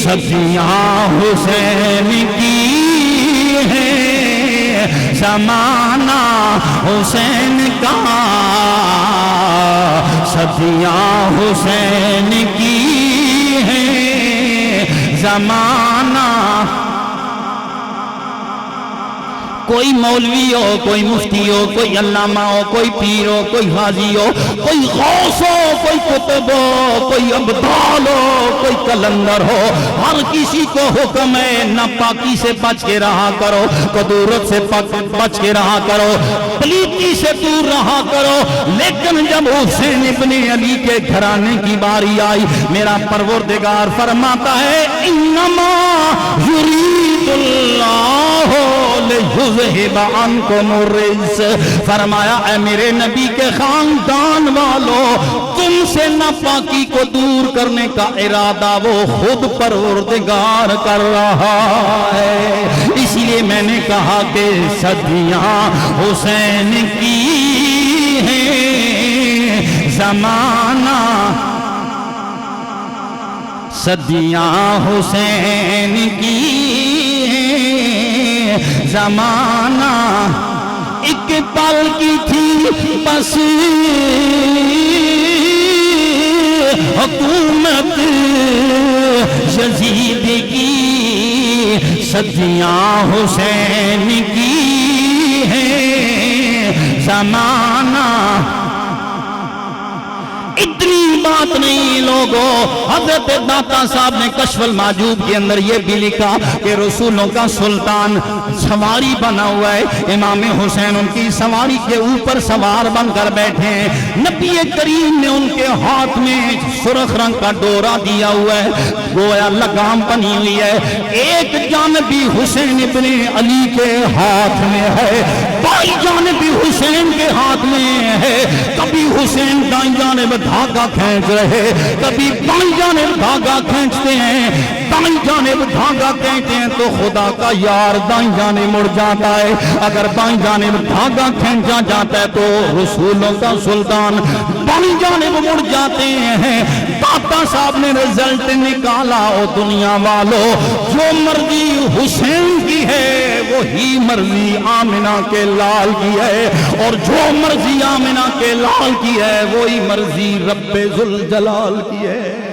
صدیاں حسین کی ہے، زمانہ حسین کا صدیاں حسین کی ہے، زمانہ کوئی مولوی ہو، کوئی مفتی ہو، کوئی علامہ ہو، کوئی پیر ہو، کوئی حاجی ہو، کوئی غوث ہو، کوئی قطب ہو، کوئی ابدال ہو، کوئی کلندر ہو، ہر کسی کو حکم ہے ناپاکی سے بچ کے رہا کرو، کدورت سے بچ کے رہا کرو، پلیتی سے دور رہا کرو۔ لیکن جب حسین ابن علی کے گھرانے کی باری آئی، میرا پروردگار فرماتا ہے انما یرید اللہ لِيُذْهِبَ عَنْكُمُ الرِّجْسَ، فرمایا اے میرے نبی کے خاندان والوں، تم سے ناپاکی کو دور کرنے کا ارادہ وہ خود پروردگار کر رہا ہے۔ اسی لیے میں نے کہا کہ صدیاں حسین کی ہیں، زمانہ صدیاں حسین کی ہیں، زمانہ ایک پل کی تھی بس حکومت یزید کی، صدیاں حسین کی ہیں، زمانہ اتنی بات نہیں لوگوں۔ حضرت داتا صاحب نے کشف المحجوب کے اندر یہ بھی لکھا کہ رسولوں کا سلطان سواری بنا ہوا ہے، امام حسین ان کی سواری کے اوپر سوار بن کر بیٹھے ہیں، نبی کریم نے ان کے ہاتھ میں سرخ رنگ کا ڈورا دیا ہوا ہے، گویا لگام بنی ہوئی ہے، ایک جانبی حسین ابن علی کے ہاتھ میں ہے، بائی جانبی حسین کے ہاتھ میں ہے، کبھی حسین دائیں جانب دھاگا کھینچ رہے، کبھی بائیں جانب دھاگا کھینچتے ہیں، دائیں جانب دھاگا کھینچتے ہیں تو خدا کا یار دائیں جانب مڑ جاتا ہے، اگر بائیں جانب دھاگا کھینچا جاتا ہے تو رسولوں کا سلطان بائیں جانب مڑ جاتے ہیں۔ داتا صاحب نے رزلٹ نکالا، او دنیا والو، جو مرضی حسین کی ہے وہی مرضی آمنہ کے لال کی ہے، اور جو مرضی آمنہ کے لال کی ہے وہی مرضی رب ذوالجلال کی ہے۔